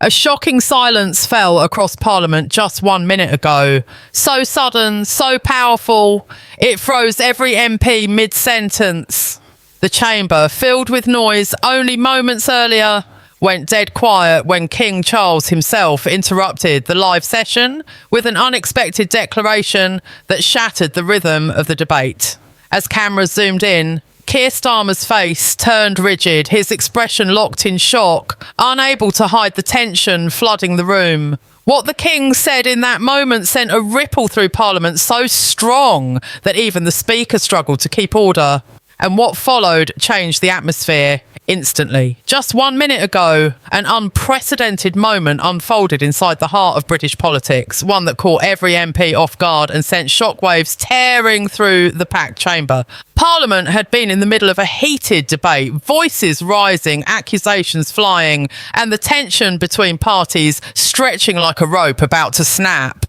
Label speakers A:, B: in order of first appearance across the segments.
A: A shocking silence fell across Parliament just 1 minute ago. So sudden, so powerful, it froze every MP mid-sentence. The chamber, filled with noise only moments earlier, went dead quiet when King Charles himself interrupted the live session with an unexpected declaration that shattered the rhythm of the debate. As cameras zoomed in, Keir Starmer's face turned rigid, his expression locked in shock, unable to hide the tension flooding the room. What the King said in that moment sent a ripple through Parliament so strong that even the Speaker struggled to keep order. And what followed changed the atmosphere instantly. Just 1 minute ago, an unprecedented moment unfolded inside the heart of British politics, one that caught every MP off guard and sent shockwaves tearing through the packed chamber. Parliament had been in the middle of a heated debate, voices rising, accusations flying, and the tension between parties stretching like a rope about to snap.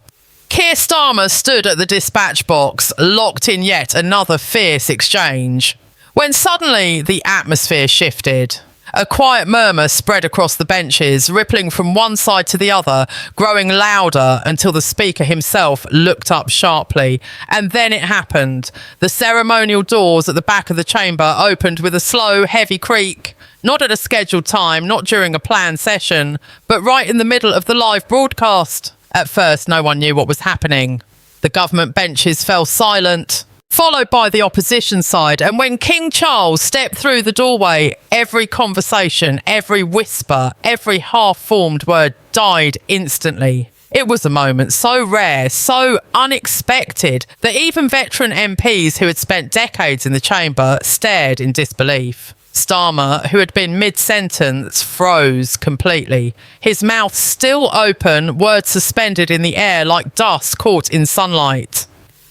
A: Keir Starmer stood at the dispatch box, locked in yet another fierce exchange, when suddenly the atmosphere shifted. A quiet murmur spread across the benches, rippling from one side to the other, growing louder until the Speaker himself looked up sharply. And then it happened. The ceremonial doors at the back of the chamber opened with a slow, heavy creak. Not at a scheduled time, not during a planned session, but right in the middle of the live broadcast. At first, no one knew what was happening. The government benches fell silent, followed by the opposition side, and when King Charles stepped through the doorway, every conversation, every whisper, every half-formed word died instantly. It was a moment so rare, so unexpected, that even veteran MPs who had spent decades in the chamber stared in disbelief. Starmer, who had been mid-sentence, froze completely. His mouth still open, words suspended in the air like dust caught in sunlight.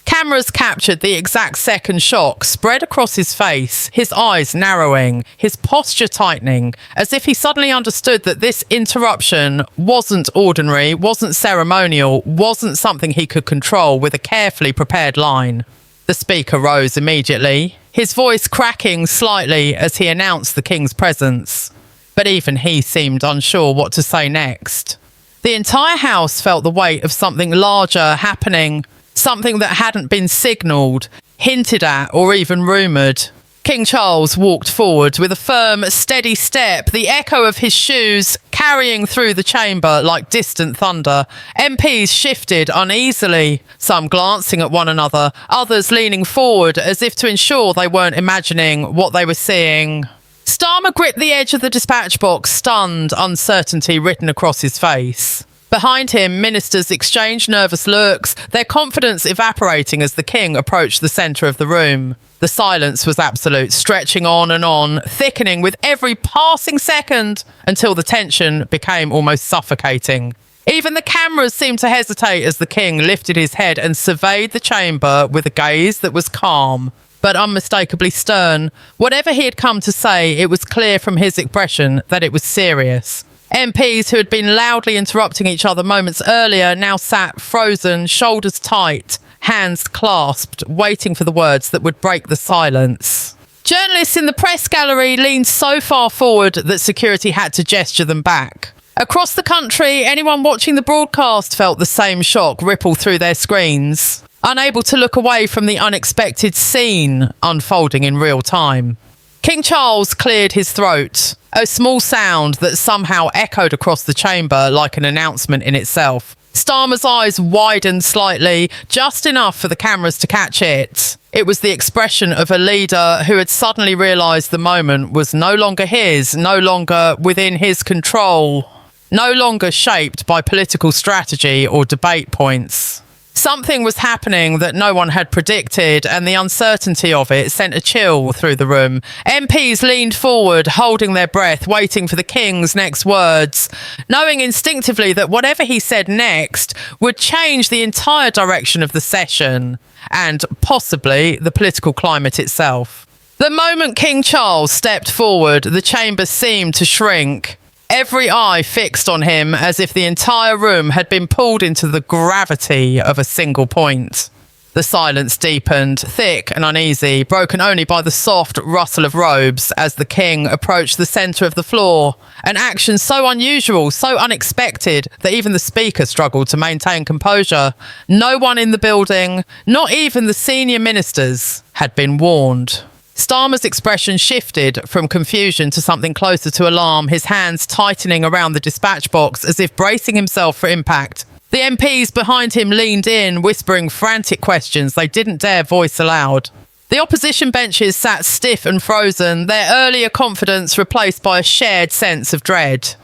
A: Cameras captured the exact second shock spread across his face, his eyes narrowing, his posture tightening, as if he suddenly understood that this interruption wasn't ordinary, wasn't ceremonial, wasn't something he could control with a carefully prepared line. The Speaker rose immediately, his voice cracking slightly as he announced the King's presence. But even he seemed unsure what to say next. The entire House felt the weight of something larger happening, something that hadn't been signalled, hinted at, or even rumoured. King Charles walked forward with a firm, steady step, the echo of his shoes carrying through the chamber like distant thunder. MPs shifted uneasily, some glancing at one another, others leaning forward as if to ensure they weren't imagining what they were seeing. Starmer gripped the edge of the dispatch box, stunned, uncertainty written across his face. Behind him, ministers exchanged nervous looks, their confidence evaporating as the King approached the centre of the room. The silence was absolute, stretching on, thickening with every passing second until the tension became almost suffocating. Even the cameras seemed to hesitate as the King lifted his head and surveyed the chamber with a gaze that was calm, but unmistakably stern. Whatever he had come to say, it was clear from his expression that it was serious. MPs who had been loudly interrupting each other moments earlier now sat frozen, shoulders tight, hands clasped, waiting for the words that would break the silence. Journalists in the press gallery leaned so far forward that security had to gesture them back. Across the country, anyone watching the broadcast felt the same shock ripple through their screens, unable to look away from the unexpected scene unfolding in real time. King Charles cleared his throat, a small sound that somehow echoed across the chamber like an announcement in itself. Starmer's eyes widened slightly, just enough for the cameras to catch it. It was the expression of a leader who had suddenly realised the moment was no longer his, no longer within his control, no longer shaped by political strategy or debate points. Something was happening that no one had predicted, and the uncertainty of it sent a chill through the room. MPs leaned forward, holding their breath, waiting for the King's next words, knowing instinctively that whatever he said next would change the entire direction of the session, and possibly the political climate itself. The moment King Charles stepped forward, the chamber seemed to shrink. Every eye fixed on him as if the entire room had been pulled into the gravity of a single point. The silence deepened, thick and uneasy, broken only by the soft rustle of robes as the king approached the centre of the floor, an action so unusual, so unexpected, that even the speaker struggled to maintain composure. No one in the building, not even the senior ministers, had been warned. Starmer's expression shifted from confusion to something closer to alarm, his hands tightening around the dispatch box as if bracing himself for impact. The MPs behind him leaned in, whispering frantic questions they didn't dare voice aloud. The opposition benches sat stiff and frozen, their earlier confidence replaced by a shared sense of dread.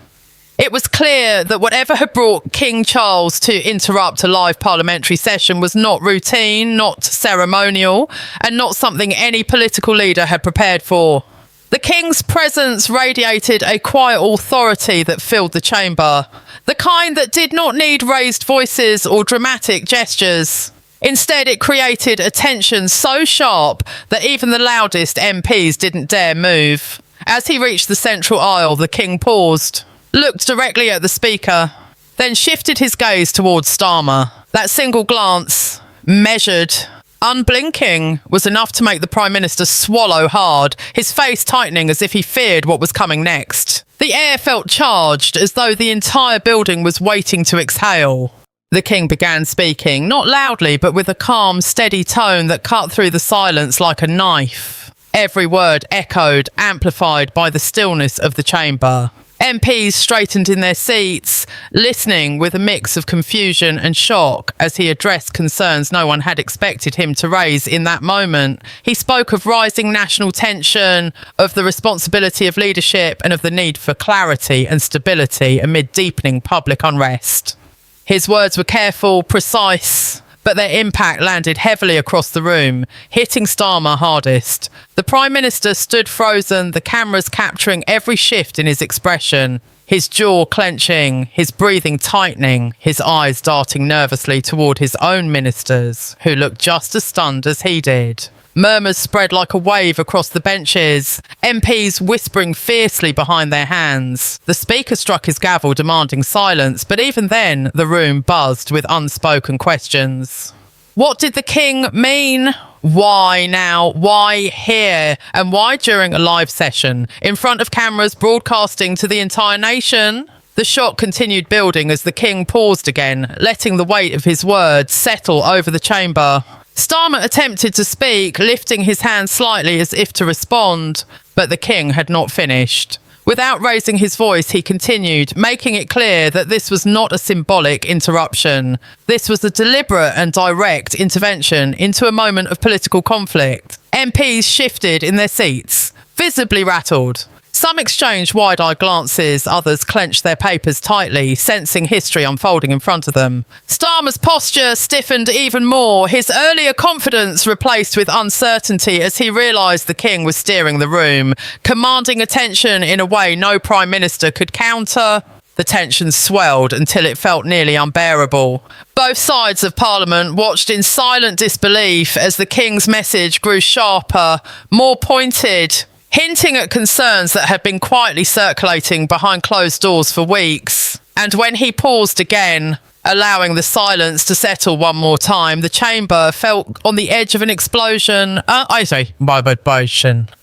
A: It was clear that whatever had brought King Charles to interrupt a live parliamentary session was not routine, not ceremonial, and not something any political leader had prepared for. The King's presence radiated a quiet authority that filled the chamber, the kind that did not need raised voices or dramatic gestures. Instead, it created a tension so sharp that even the loudest MPs didn't dare move. As he reached the central aisle, the King paused, looked directly at the speaker, then shifted his gaze towards Starmer. That single glance, measured, unblinking, was enough to make the Prime Minister swallow hard, his face tightening as if he feared what was coming next. The air felt charged, as though the entire building was waiting to exhale. The King began speaking, not loudly, but with a calm, steady tone that cut through the silence like a knife. Every word echoed, amplified by the stillness of the chamber. MPs straightened in their seats, listening with a mix of confusion and shock as he addressed concerns no one had expected him to raise in that moment. He spoke of rising national tension, of the responsibility of leadership, and of the need for clarity and stability amid deepening public unrest. His words were careful, precise, but their impact landed heavily across the room, hitting Starmer hardest. The Prime Minister stood frozen, the cameras capturing every shift in his expression, his jaw clenching, his breathing tightening, his eyes darting nervously toward his own ministers, who looked just as stunned as he did. Murmurs spread like a wave across the benches, MPs whispering fiercely behind their hands. The Speaker struck his gavel, demanding silence, but even then, the room buzzed with unspoken questions. What did the King mean? Why now? Why here? And why during a live session, in front of cameras broadcasting to the entire nation? The shock continued building as the King paused again, letting the weight of his words settle over the chamber. Starmer attempted to speak, lifting his hand slightly as if to respond, but the King had not finished. Without raising his voice, he continued, making it clear that this was not a symbolic interruption. This was a deliberate and direct intervention into a moment of political conflict. MPs shifted in their seats, visibly rattled. Some exchanged wide-eyed glances, others clenched their papers tightly, sensing history unfolding in front of them. Starmer's posture stiffened even more, his earlier confidence replaced with uncertainty as he realised the King was steering the room, commanding attention in a way no Prime Minister could counter. The tension swelled until it felt nearly unbearable. Both sides of Parliament watched in silent disbelief as the King's message grew sharper, more pointed, hinting at concerns that had been quietly circulating behind closed doors for weeks. And when he paused again, allowing the silence to settle one more time, the chamber felt on the edge of an explosion.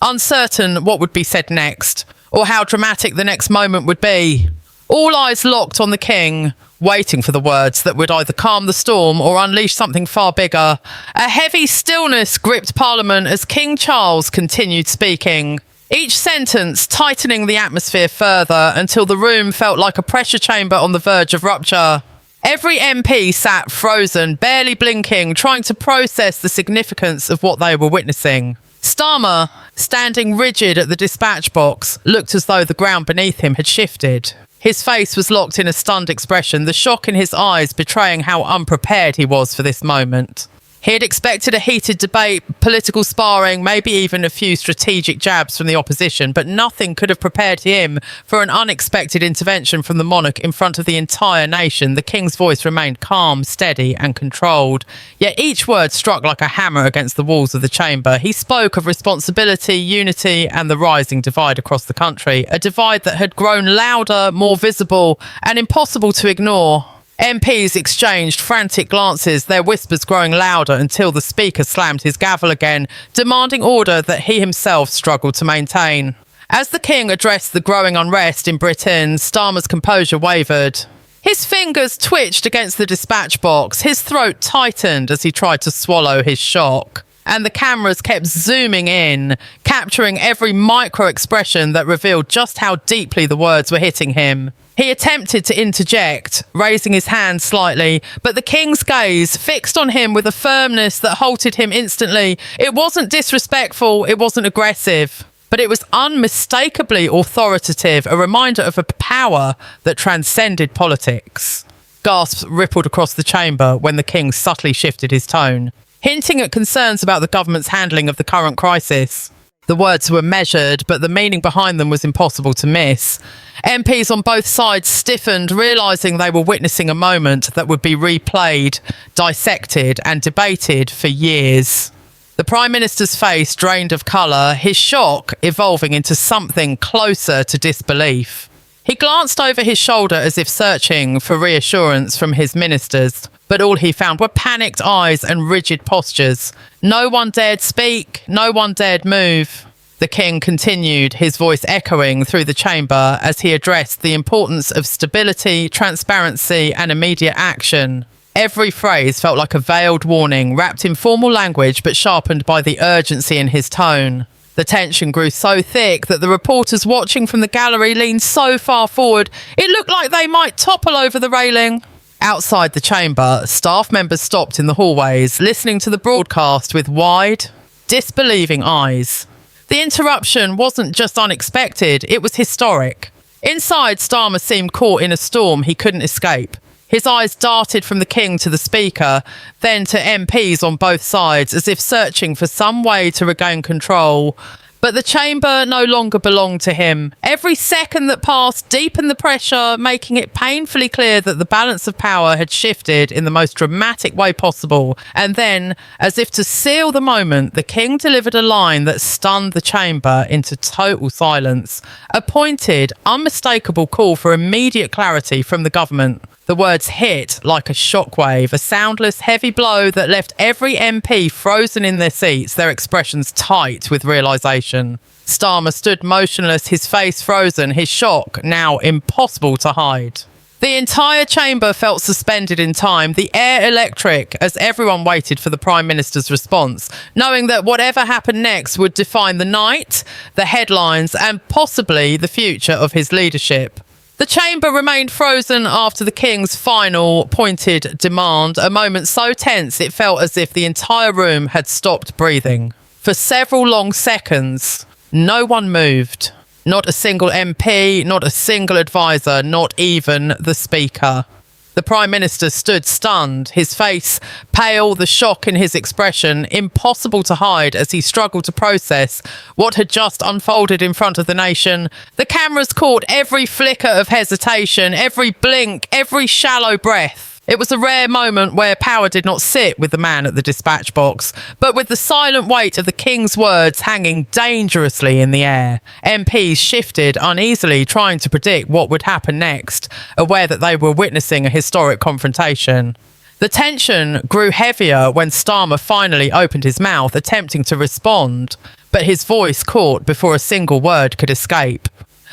A: Uncertain what would be said next, or how dramatic the next moment would be. All eyes locked on the King, waiting for the words that would either calm the storm or unleash something far bigger. A heavy stillness gripped Parliament as King Charles continued speaking, each sentence tightening the atmosphere further until the room felt like a pressure chamber on the verge of rupture. Every MP sat frozen, barely blinking, trying to process the significance of what they were witnessing. Starmer, standing rigid at the dispatch box, looked as though the ground beneath him had shifted. His face was locked in a stunned expression, the shock in his eyes betraying how unprepared he was for this moment. He had expected a heated debate, political sparring, maybe even a few strategic jabs from the opposition, but nothing could have prepared him for an unexpected intervention from the monarch in front of the entire nation. The King's voice remained calm, steady and controlled, yet each word struck like a hammer against the walls of the chamber. He spoke of responsibility, unity and the rising divide across the country, a divide that had grown louder, more visible and impossible to ignore. MPs exchanged frantic glances, their whispers growing louder until the Speaker slammed his gavel again, demanding order that he himself struggled to maintain. As the King addressed the growing unrest in Britain, Starmer's composure wavered. His fingers twitched against the dispatch box, his throat tightened as he tried to swallow his shock. And the cameras kept zooming in, capturing every micro-expression that revealed just how deeply the words were hitting him. He attempted to interject, raising his hand slightly, but the King's gaze fixed on him with a firmness that halted him instantly. It wasn't disrespectful, it wasn't aggressive, but it was unmistakably authoritative, a reminder of a power that transcended politics. Gasps rippled across the chamber when the King subtly shifted his tone, hinting at concerns about the government's handling of the current crisis. The words were measured, but the meaning behind them was impossible to miss. MPs on both sides stiffened, realising they were witnessing a moment that would be replayed, dissected and debated for years. The Prime Minister's face drained of colour, his shock evolving into something closer to disbelief. He glanced over his shoulder as if searching for reassurance from his ministers, but all he found were panicked eyes and rigid postures. No one dared speak, no one dared move. The King continued, his voice echoing through the chamber as he addressed the importance of stability, transparency and immediate action. Every phrase felt like a veiled warning, wrapped in formal language but sharpened by the urgency in his tone. The tension grew so thick that the reporters watching from the gallery leaned so far forward, it looked like they might topple over the railing. Outside the chamber, staff members stopped in the hallways, listening to the broadcast with wide, disbelieving eyes. The interruption wasn't just unexpected, it was historic. Inside, Starmer seemed caught in a storm he couldn't escape. His eyes darted from the King to the Speaker, then to MPs on both sides, as if searching for some way to regain control. But the chamber no longer belonged to him. Every second that passed deepened the pressure, making it painfully clear that the balance of power had shifted in the most dramatic way possible. And then, as if to seal the moment, the King delivered a line that stunned the chamber into total silence. A pointed, unmistakable call for immediate clarity from the government. The words hit like a shockwave, a soundless, heavy blow that left every MP frozen in their seats, their expressions tight with realisation. Starmer stood motionless, his face frozen, his shock now impossible to hide. The entire chamber felt suspended in time, the air electric, as everyone waited for the Prime Minister's response, knowing that whatever happened next would define the night, the headlines, and possibly the future of his leadership. The chamber remained frozen after the King's final, pointed demand, a moment so tense it felt as if the entire room had stopped breathing. For several long seconds, no one moved. Not a single MP, not a single advisor, not even the Speaker. The Prime Minister stood stunned, his face pale, the shock in his expression impossible to hide as he struggled to process what had just unfolded in front of the nation. The cameras caught every flicker of hesitation, every blink, every shallow breath. It was a rare moment where power did not sit with the man at the dispatch box, but with the silent weight of the King's words hanging dangerously in the air. MPs shifted uneasily, trying to predict what would happen next, aware that they were witnessing a historic confrontation. The tension grew heavier when Starmer finally opened his mouth, attempting to respond, but his voice caught before a single word could escape.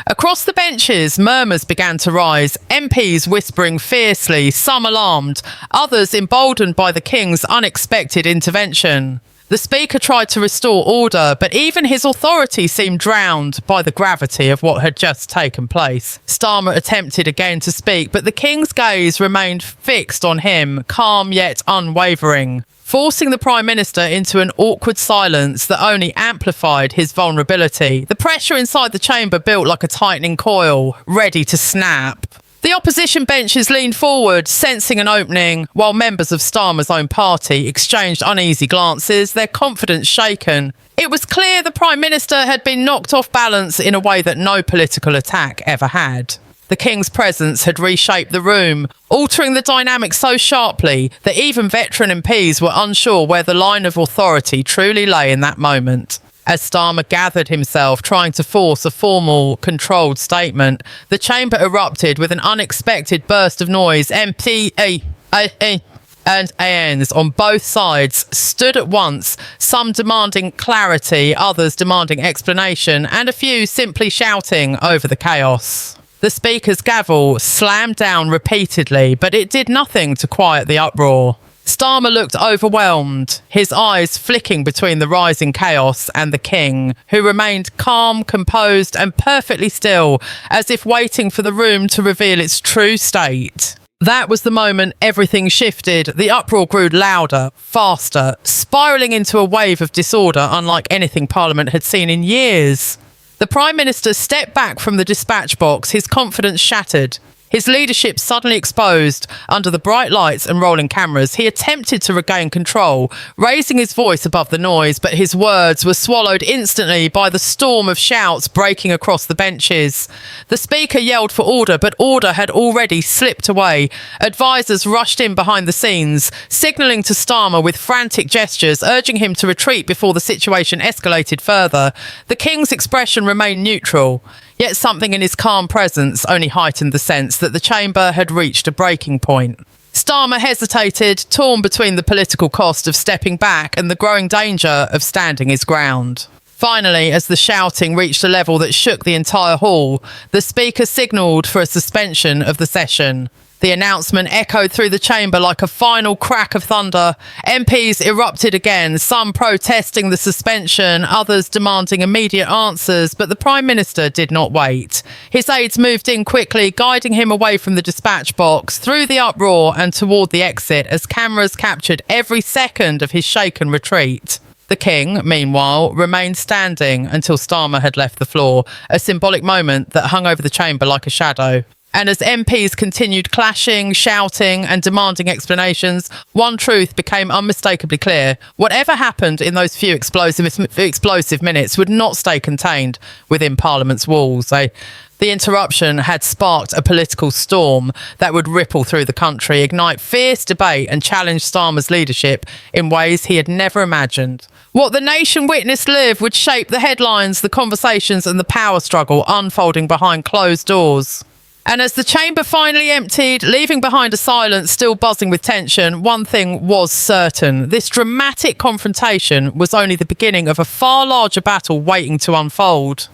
A: Across the benches, murmurs began to rise, MPs whispering fiercely, some alarmed, others emboldened by the King's unexpected intervention. The Speaker tried to restore order, but even his authority seemed drowned by the gravity of what had just taken place. Starmer attempted again to speak, but the King's gaze remained fixed on him, calm yet unwavering, forcing the Prime Minister into an awkward silence that only amplified his vulnerability. The pressure inside the chamber built like a tightening coil, ready to snap. The opposition benches leaned forward, sensing an opening, while members of Starmer's own party exchanged uneasy glances, their confidence shaken. It was clear the Prime Minister had been knocked off balance in a way that no political attack ever had. The King's presence had reshaped the room, altering the dynamic so sharply that even veteran MPs were unsure where the line of authority truly lay in that moment. As Starmer gathered himself, trying to force a formal, controlled statement, the chamber erupted with an unexpected burst of noise. MPA and ANs on both sides stood at once, some demanding clarity, others demanding explanation, and a few simply shouting over the chaos. The Speaker's gavel slammed down repeatedly, but it did nothing to quiet the uproar. Starmer looked overwhelmed, his eyes flicking between the rising chaos and the king, who remained calm, composed, and perfectly still, as if waiting for the room to reveal its true state. That was the moment everything shifted. The uproar grew louder, faster, spiralling into a wave of disorder unlike anything Parliament had seen in years. The Prime Minister stepped back from the dispatch box, his confidence shattered. His leadership suddenly exposed under the bright lights and rolling cameras. He attempted to regain control, raising his voice above the noise, but his words were swallowed instantly by the storm of shouts breaking across the benches. The Speaker yelled for order, but order had already slipped away. Advisers rushed in behind the scenes, signalling to Starmer with frantic gestures, urging him to retreat before the situation escalated further. The King's expression remained neutral. Yet something in his calm presence only heightened the sense that the chamber had reached a breaking point. Starmer hesitated, torn between the political cost of stepping back and the growing danger of standing his ground. Finally, as the shouting reached a level that shook the entire hall, the Speaker signalled for a suspension of the session. The announcement echoed through the chamber like a final crack of thunder. MPs erupted again, some protesting the suspension, others demanding immediate answers, but the Prime Minister did not wait. His aides moved in quickly, guiding him away from the dispatch box, through the uproar and toward the exit as cameras captured every second of his shaken retreat. The King, meanwhile, remained standing until Starmer had left the floor, a symbolic moment that hung over the chamber like a shadow. And as MPs continued clashing, shouting and demanding explanations, one truth became unmistakably clear. Whatever happened in those few explosive minutes would not stay contained within Parliament's walls. The interruption had sparked a political storm that would ripple through the country, ignite fierce debate and challenge Starmer's leadership in ways he had never imagined. What the nation witnessed live would shape the headlines, the conversations and the power struggle unfolding behind closed doors. And as the chamber finally emptied, leaving behind a silence still buzzing with tension, one thing was certain. This dramatic confrontation was only the beginning of a far larger battle waiting to unfold.